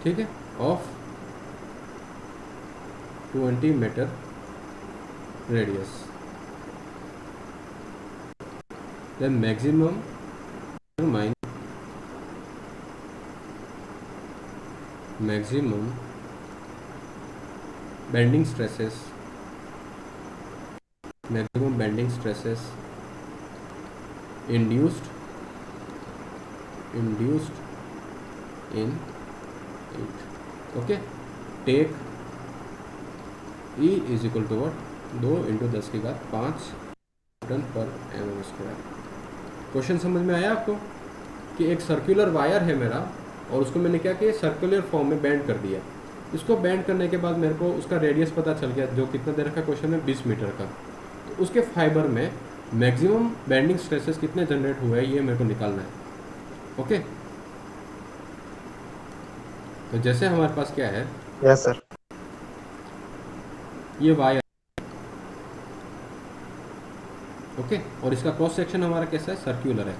ठीक है, of 20 metre radius, then maximum bending stresses induced in it. Okay, take E is equal to what, 2 × 10⁵ newton per M square. Question समझ में आया आपको कि एक सर्कुलर वायर है मेरा और उसको मैंने क्या किया, सर्कुलर फॉर्म में बैंड कर दिया। इसको बैंड करने के बाद मेरे को उसका रेडियस पता चल गया, जो कितना दे रखा क्वेश्चन में 20 मीटर का। तो उसके फाइबर में मैक्सिमम बेंडिंग स्ट्रेसेस कितने जनरेट हुए हैं ये मेरे को निकालना है। ओके, तो जैसे हमारे पास क्या है, यस सर, ये वायर, ओके, और इसका क्रॉस सेक्शन हमारा कैसा है, सर्कुलर है।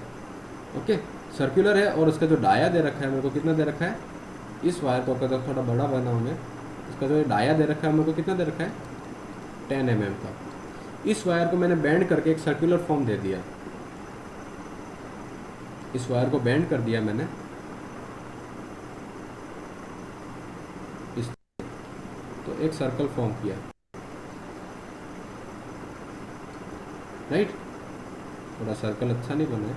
ओके, सर्कुलर है और उसका जो डाया दे रखा है मेरे को कितना दे रखा है, इस वायर को अगर थोड़ा बड़ा बनाऊँ मैं, इसका जो डाया दे रखा है मेरे को कितना दे रखा है, 10 mm का। इस वायर को मैंने बेंड करके एक सर्कुलर फॉर्म दे दिया, इस वायर को बेंड कर दिया मैंने इस, तो एक सर्कल फॉर्म किया, राइट। थोड़ा सर्कल अच्छा नहीं बना है,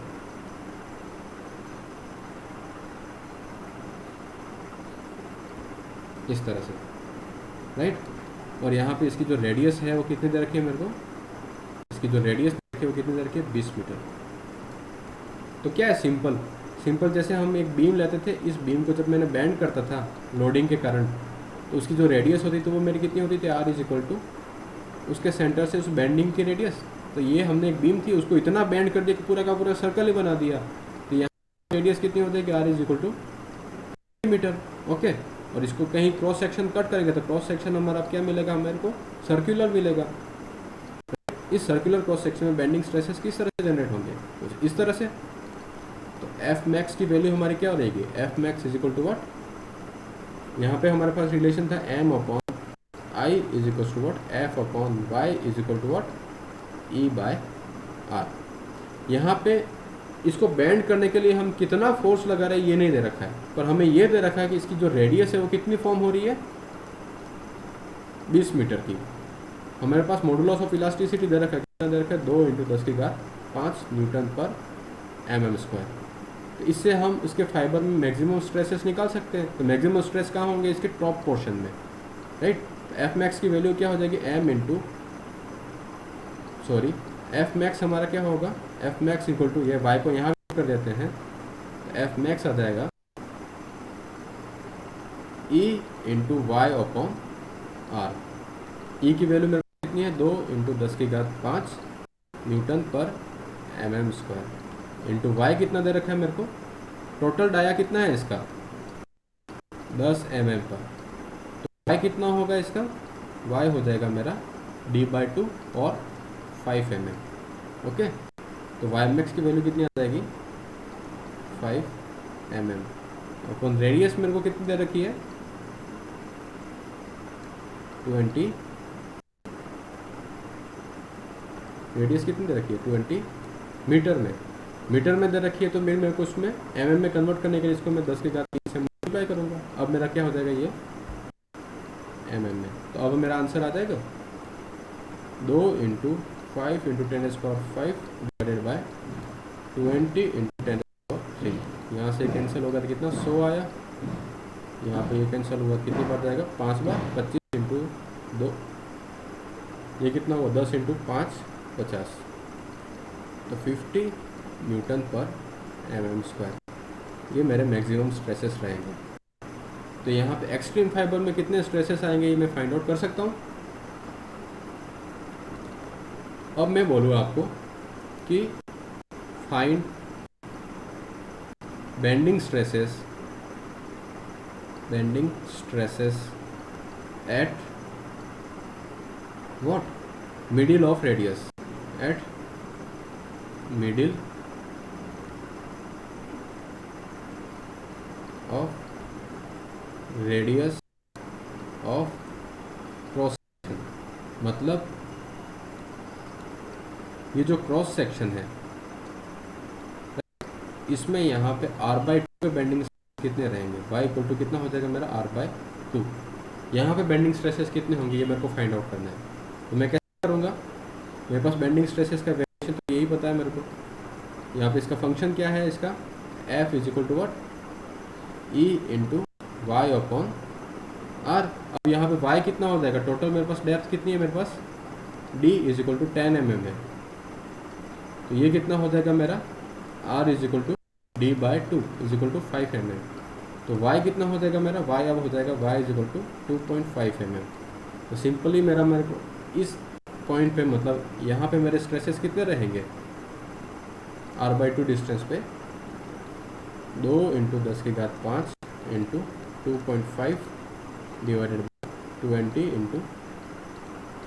इस तरह से, राइट। और यहाँ पे इसकी जो रेडियस है वो कितनी दे रखी है मेरे को, इसकी जो रेडियस है वो कितनी दे रखी है, 20 मीटर। तो क्या है, सिंपल जैसे हम एक बीम लेते थे, इस बीम को जब मैंने बेंड करता था लोडिंग के कारण, तो उसकी जो रेडियस होती थी वो मेरी कितनी होती थी, R इज इक्वल टू उसके सेंटर से उस बेंडिंग की रेडियस। तो ये हमने एक बीम थी उसको इतना बेंड कर दिया कि पूरा का पूरा सर्कल ही बना दिया, तो यहाँ रेडियस कितनी हो जाएगी, R is equal to metre. Okay, और इसको कहीं क्रॉस सेक्शन कट करेंगे तो क्रॉस सेक्शन हमारा क्या मिलेगा, मेरे को सर्कुलर मिलेगा। इस सर्कुलर क्रॉस सेक्शन में बेंडिंग स्ट्रेसेस किस तरह से जनरेट होंगे, तो इस तरह से। तो एफ मैक्स की वैल्यू हमारी क्या हो रहेगी, F max is equal to what, यहाँ पे हमारे पास रिलेशन था M upon I is equal to what, F upon Y is equal to what, E by R. यहाँ पे इसको बेंड करने के लिए हम कितना फोर्स लगा रहे हैं ये नहीं दे रखा है, पर हमें ये दे रखा है कि इसकी जो रेडियस है वो कितनी फॉर्म हो रही है, 20 मीटर की। हमारे पास मॉडुलस ऑफ इलास्टिसिटी दे रखा है, कितना दे रखा है, 2 × 10⁵ न्यूटन पर एम स्क्वायर। तो इससे हम इसके फाइबर में मैक्सिमम स्ट्रेसेस निकाल सकते हैं। तो मैक्सिमम स्ट्रेस कहाँ होंगे, इसके टॉप पोर्शन में, राइट। एफ मैक्स की वैल्यू क्या हो जाएगी, एफ मैक्स हमारा क्या होगा, एफ मैक्स इक्वल टू, ये वाई को यहाँ कर देते हैं, तो एफ मैक्स आ जाएगा E into Y upon R. E की वैल्यू मेरे को कितनी है, 2 × 10⁵ newton per M square, into Y कितना दे रखा है मेरे को, टोटल डाया कितना है इसका, 10 mm का। तो वाई कितना होगा इसका, वाई हो जाएगा मेरा d/2 और 5 mm। ओके, तो वाई मैक्स की वैल्यू कितनी आ जाएगी, 5 mm अपन रेडियस मेरे को कितनी दे रखी है, 20, रेडियस कितनी दे रखी है, 20 मीटर में दे रखी है। तो मेरे को उसमें mm में कन्वर्ट करने के लिए इसको मैं 10⁵3 से मल्टीप्लाई करूँगा। अब मेरा क्या हो जाएगा, ये mm में। तो अब मेरा आंसर आ जाएगा 2 × 5 × 10⁵ डिवाइडेड बाय 20 × 10⁻3। यहाँ से कैंसिल होगा तो कितना, 100 आया। यहाँ पे ये कैंसिल हुआ, कितनी बार जाएगा, 5 बार, 25 × 2, ये कितना हुआ, 10 × 5 50, तो 50 न्यूटन पर एम स्क्वायर। ये मेरे मैक्सिमम स्ट्रेसेस रहेंगे। तो यहाँ पे एक्सट्रीम फाइबर में कितने स्ट्रेसेस आएंगे ये मैं फाइंड आउट कर सकता हूँ। अब मैं बोलूँ आपको कि find bending stresses at what, middle of radius, eight middle of radius of cross section, मतलब ये जो क्रॉस सेक्शन है इसमें यहाँ पे r/2 पे बेंडिंग कितने रहेंगे, y इक्वल टू कितना हो जाएगा मेरा r/2। यहाँ पे बेंडिंग स्ट्रेसेस कितने होंगे ये मेरे को फाइंड आउट करना है। तो मैं कैसे करूँगा, मेरे पास बेंडिंग स्ट्रेसेस का वेरिएशन तो यही पता है मेरे को। यहाँ पे इसका फंक्शन क्या है, इसका f is equal to what e into Y upon r। अब यहाँ पे y कितना हो जाएगा, टोटल मेरे पास डेप्थ कितनी है, मेरे पास d is equal to 10 mm है, तो ये कितना हो जाएगा मेरा r is equal to d by 2 is equal to 5 mm। तो y कितना हो जाएगा मेरा, y अब हो जाएगा y is equal to 2.5 mm। तो सिंपली मेरे को इस पॉइंट पे, मतलब यहाँ पे मेरे स्ट्रेसेस कितने रहेंगे, r/2 डिस्टेंस पे 2 into 10⁵ into 2.5 divided by 20 into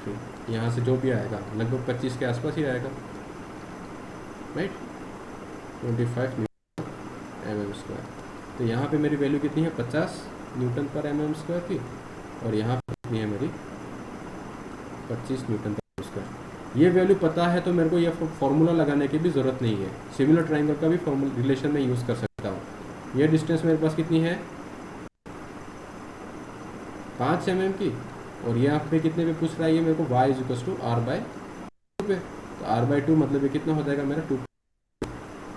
3, यहाँ से जो भी आएगा लगभग 25 के आसपास ही आएगा, राइट, 25 न्यूटन mm²। तो यहाँ पे मेरी वैल्यू कितनी है, 50 न्यूटन पर mm² की, और यहाँ पे कितनी है मेरी 25 न्यूटन पर mm²। ये वैल्यू पता है तो मेरे को ये फॉर्मूला लगाने की भी ज़रूरत नहीं है, सिमिलर ट्रायंगल का भी फॉर्मूला रिलेशन में यूज़ कर सकता हूँ। ये डिस्टेंस मेरे पास कितनी है 5 mm की, और यहाँ पे कितने पे पूछ रहा है ये मेरे को, y is equal to r/2 पे, तो r/2 मतलब ये कितना हो जाएगा मेरा 2।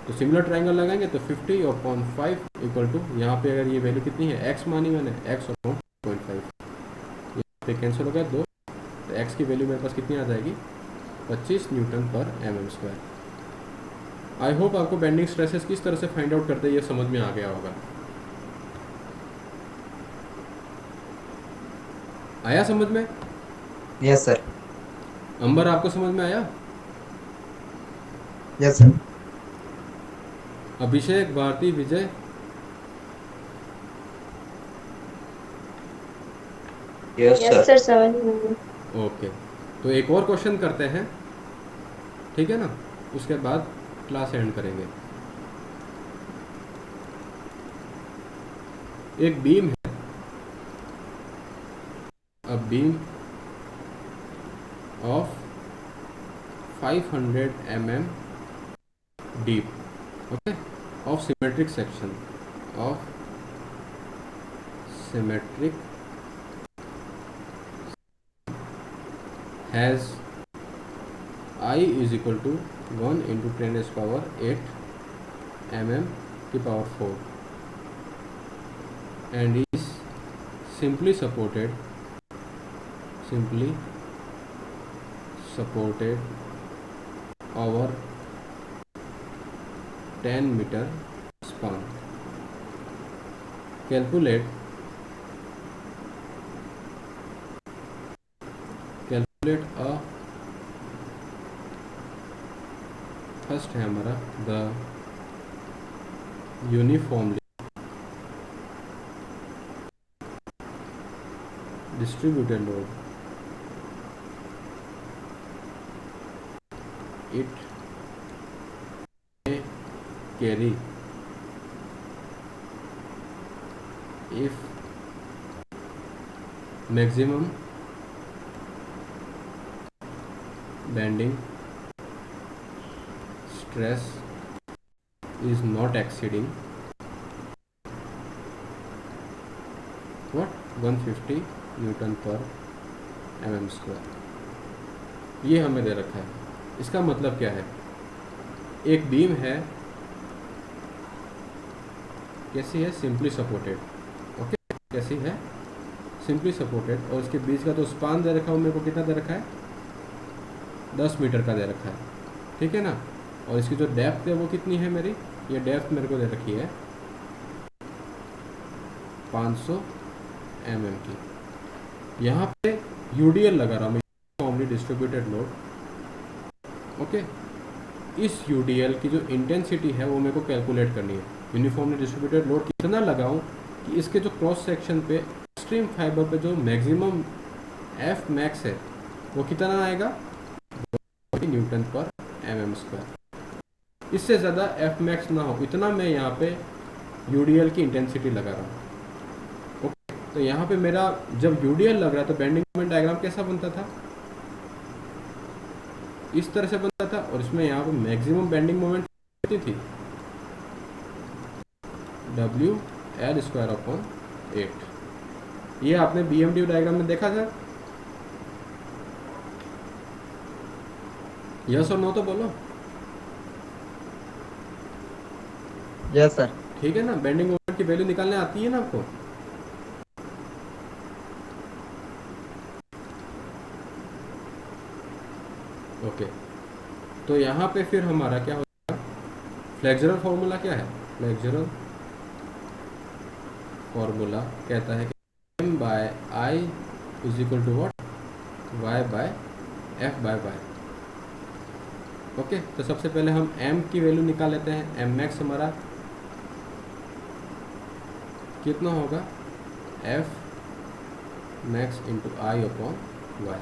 तो सिमिलर ट्रायंगल लगाएंगे तो 50/5 इक्वल टू, यहाँ पे अगर ये वैल्यू कितनी है x मानी मैंने, x/0.5, यहाँ पे कैंसिल हो गया 2, तो x की वैल्यू मेरे पास कितनी आ जाएगी 25 न्यूटन पर mm²। आई होप आपको बेंडिंग स्ट्रेसेस किस तरह से फाइंड आउट करते हैं ये समझ में आ गया होगा। आया समझ में? Yes sir. अंबर आपको समझ में आया? Yes sir. Abhishek, Bharati, Vijay, yes yes sir. Sir, समझ में। ओके। तो एक और क्वेश्चन करते हैं, ठीक है ना, उसके बाद क्लास एंड करेंगे। एक बीम है, a beam of 500 mm deep, okay, of symmetric section, of symmetric has I is equal to 1 into 10⁸ mm की power 4 and is simply supported over 10 meter span. Calculate a, first है हमारा the uniformly distributed load it may carry if maximum bending stress is not exceeding what 150 Newton पर mm²। ये हमें दे रखा है। इसका मतलब क्या है, एक बीम है, कैसी है, सिंपली सपोर्टेड, ओके, कैसी है, सिंपली सपोर्टेड, और उसके बीच का जो स्पान दे रखा है मेरे को कितना दे रखा है 10 मीटर का दे रखा है, ठीक है ना, और इसकी जो डेप्थ है वो कितनी है मेरी, ये डेप्थ मेरे को दे रखी है 500 mm की। यहाँ पे यूडीएल लगा रहा हूँ, यूनिफॉर्मली डिस्ट्रीब्यूटेड लोड, ओके। इस यूडीएल की जो इंटेंसिटी है वो मेरे को कैलकुलेट करनी है। यूनिफॉर्मली डिस्ट्रीब्यूटेड लोड कितना लगाऊं कि इसके जो क्रॉस सेक्शन पे एक्सट्रीम फाइबर पे जो मैक्सिमम एफ मैक्स है वो कितना आएगा, न्यूटन पर mm²। इससे ज़्यादा एफ मैक्स ना हो, इतना मैं यहाँ पे यूडीएल की इंटेंसिटी लगा रहा हूँ, ओके। तो यहाँ पे मेरा जब यूडीएल लग रहा था, बेंडिंग मोमेंट डायग्राम कैसा बनता था, इस तरह से बनता था, और इसमें यहाँ पे मैक्सिमम बेंडिंग मोमेंट कितनी थी, WL²/8। ये आपने BMD डायग्राम में देखा था, यस और नो तो बोलो। Yes sir. ठीक है ना, बेंडिंग मोमेंट की वैल्यू निकालने आती है ना आपको। ओके, तो यहाँ पे फिर हमारा क्या होगा, फ्लेक्सुरल फॉर्मूला क्या है, फ्लेक्सुरल फॉर्मूला कहता है कि M/I = what, Y/F/Y। ओके, तो सबसे पहले हम M की वैल्यू निकाल लेते हैं। M max हमारा कितना होगा, F max × I/Y।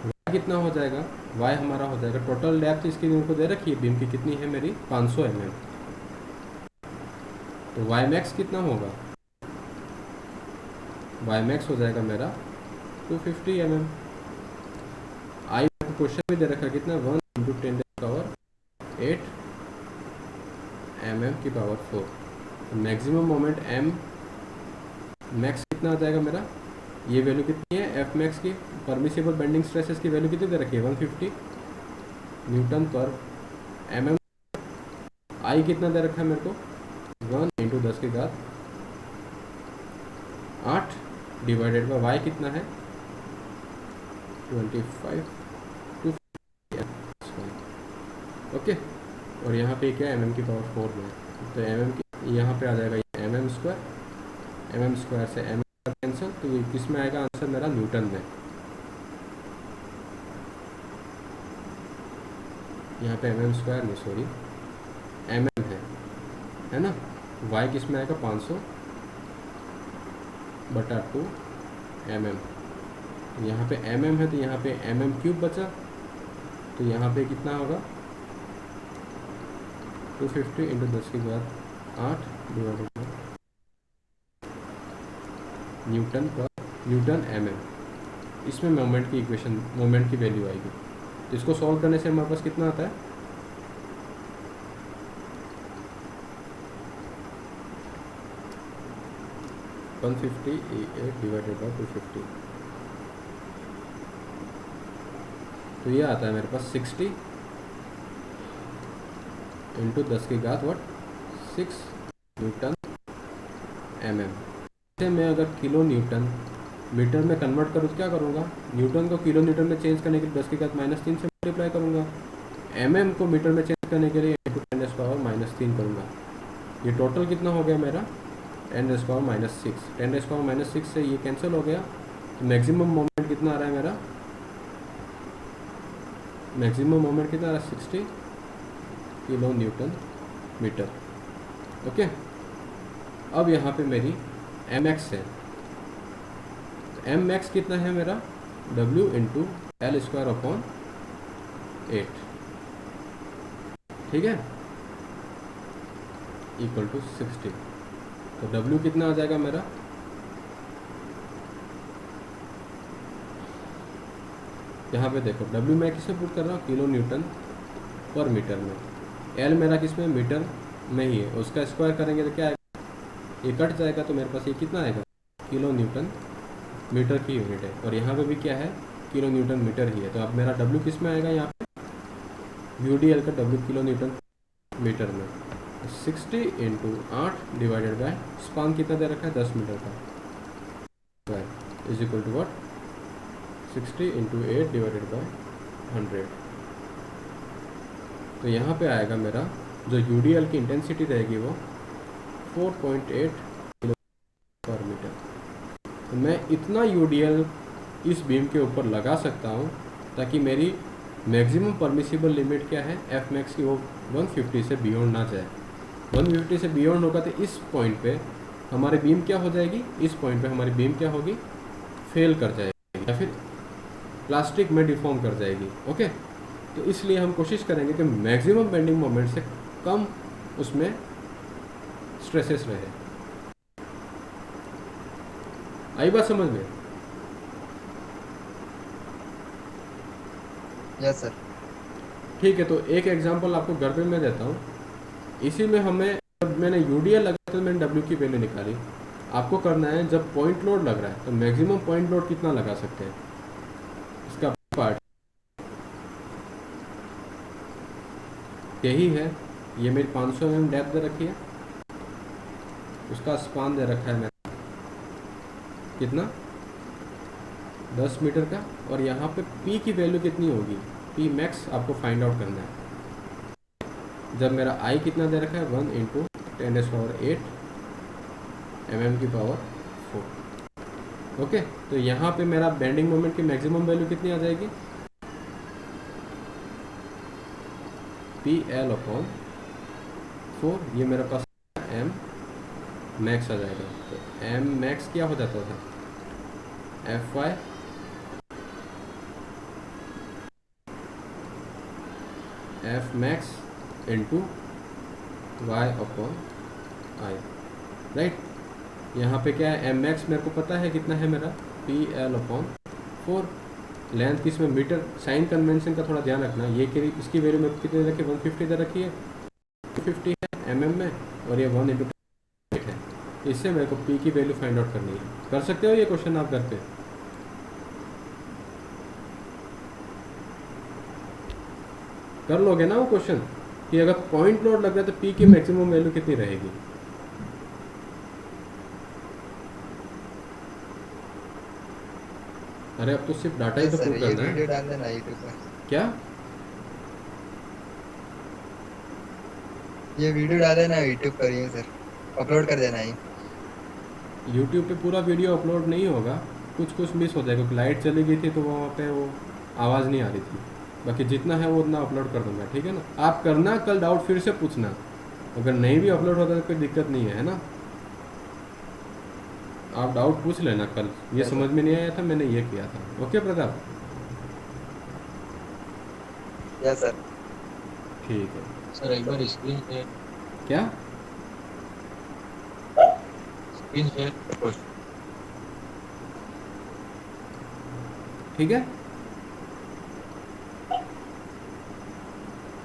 Y कितना हो जाएगा, Y हमारा हो जाएगा, टोटल डेप्थ इसकी मेरे को दे रखी है बीम की, कितनी है मेरी, 500 mm। तो Y max कितना होगा, Y max हो जाएगा मेरा 250 mm। आई क्वेश्चन में दे रखा कितना, 1 × 10⁸ mm²। Maximum moment M max कितना आ जाएगा मेरा, ये वैल्यू कितनी है F मैक्स की, परमिसिबल बेंडिंग स्ट्रेसेस की वैल्यू कितनी दे रखी है, 150 Nm। आई कितना दे रखा है मेरे को, 1 × 10⁸ डिवाइडेड बाय वाई कितना है, 25 टू। ओके, और यहाँ पे क्या mm⁴ में, तो mm की यहाँ पे आ जाएगा mm², mm² से mm कैंसिल, तो ये किस में आएगा आंसर मेरा, न्यूटन में। यहाँ पे mm² नहीं, सॉरी mm है ना। y किस में आएगा, 500/2 mm। यहाँ पे mm है तो यहाँ पे mm³ बचा, तो यहाँ पे कितना होगा, 250 × 10⁸ डिवाइडेड बाय न्यूटन mm। इसमें मोमेंट की इक्वेशन, मोमेंट की वैल्यू आएगी। तो इसको सॉल्व करने से हमारे पास कितना आता है, 150 डिवाइडेड बाय 250, तो ये आता है मेरे पास 60 × 10⁻⁷ न्यूटन mm। इसे मैं अगर किलो न्यूटन मीटर में कन्वर्ट करूँ तो क्या करूँगा, न्यूटन को किलो न्यूटन में चेंज करने के लिए 10⁻³ से मल्टीप्लाई करूँगा, mm को मीटर में चेंज करने के लिए 10⁻³ करूँगा। ये टोटल कितना हो गया मेरा, 10⁻⁶। 10⁻⁶ से ये कैंसिल हो गया, तो मैक्सिमम मोमेंट कितना आ रहा है मेरा, मैक्सिमम मोमेंट कितना आ रहा है, 60 किलो न्यूटन मीटर। ओके, अब यहाँ पे मेरी mx है, mx कितना है मेरा, W × L²/8, ठीक है, = 60। तो W कितना आ जाएगा मेरा, यहाँ पे देखो W मैं किसमें पुट कर रहा हूँ, किलो न्यूटन पर मीटर में, L मेरा किसमें, मीटर में ही है, उसका स्क्वायर करेंगे तो क्या आएगा, ये कट जाएगा, तो मेरे पास ये कितना आएगा, किलो न्यूटन मीटर की यूनिट है, और यहाँ पे भी क्या है, किलो न्यूटन मीटर ही है। तो अब मेरा W किस में आएगा, यहाँ पे UDL का W किलो न्यूटन मीटर में, 60 × 8 डिवाइडेड बाय स्पान कितना दे रखा है, 10 मीटर का, = what, 60 × 8 डिवाइडेड बाय 100। तो यहाँ पे आएगा मेरा जो UDL की इंटेंसिटी रहेगी वो 4.8 kg/मीटर। तो मैं इतना UDL इस बीम के ऊपर लगा सकता हूँ ताकि मेरी मैक्सिमम परमिसिबल लिमिट क्या है, F मैक्स की, वो 150 से बियॉन्ड ना जाए। 150 से बियॉन्ड होगा तो इस पॉइंट पे हमारी बीम क्या हो जाएगी, इस पॉइंट पे हमारी बीम क्या होगी, फेल कर जाएगी या फिर प्लास्टिक में डिफॉर्म कर जाएगी। ओके, तो इसलिए हम कोशिश करेंगे कि मैक्सिमम बेंडिंग मोमेंट से कम उसमें स्ट्रेसेस रहे। आई बात समझ में? Yes sir. ठीक है, तो एक एग्जांपल आपको घर पे मैं देता हूँ। इसी में हमें, जब मैंने यूडीएल लगा तो मैंने डब्ल्यू की वैल्यू निकाली। आपको करना है, जब पॉइंट लोड लग रहा है तो मैक्सिमम पॉइंट लोड कितना लगा सकते हैं, इसका पार्ट यही है। ये मेरी 500 mm डेप्थ दे रखी है, उसका स्पान दे रखा है मैंने कितना, 10 मीटर का। और यहाँ पे पी की वैल्यू कितनी होगी, पी मैक्स आपको फाइंड आउट करना है। जब मेरा आई कितना दे रखा है, 1 इंटू 10⁸ mm की पावर 4। ओके, तो यहाँ पे मेरा बेंडिंग मोमेंट की मैक्सिमम वैल्यू कितनी आ जाएगी, पी एल अपॉन 4। ये मेरे पास एम मैक्स आ जाएगा। तो एम मैक्स क्या हो जाता था, F Y F max into Y upon I, right. यहाँ पे क्या है, एम मैक्स मेरे को पता है कितना है मेरा, पी एल अपॉन 4। लेंथ किस में, मीटर। साइन कन्वेंशन का थोड़ा ध्यान रखना। ये इसकी वैल्यू मेरे को कितनी दे रखी है, 150 दे रखी है, 250 है mm में, और ये 1 इंटू है। इससे मेरे को पी की वैल्यू फाइंड आउट करनी है। कर सकते हो ये क्वेश्चन आप घर पे? कर लोगे ना वो क्वेश्चन, कि अगर पॉइंट लोड लग रहा है तो पी की मैक्सिमम वैल्यू कितनी रहेगी। अरे अब तो सिर्फ डाटा ही यस तो सर, प्रूव ये करना वीडियो है। डाल देना यूट्यूब पर। क्या? ये वीडियो डाल देना यूट्यूब पर ही सर, अपलोड कर देना ही। यूट्यूब पे पूरा वीडियो अपलोड नहीं होगा, कुछ कुछ मिस हो जाएगा, क्योंकि लाइट चली गई थी तो वहाँ पे वो आवाज़ नहीं आ रही थी। बाकी जितना है वो उतना अपलोड कर दूंगा, ठीक है ना। आप करना, कल डाउट फिर से पूछना। अगर नहीं भी अपलोड होता तो कोई दिक्कत नहीं है ना। आप डाउट पूछ लेना कल, ये यस समझ सर। में नहीं आया था मैंने ये किया था। ओके प्रताप? Yes sir. ठीक है। सर एक बार स्क्रीन शेयर, क्या? Screen share. ठीक है।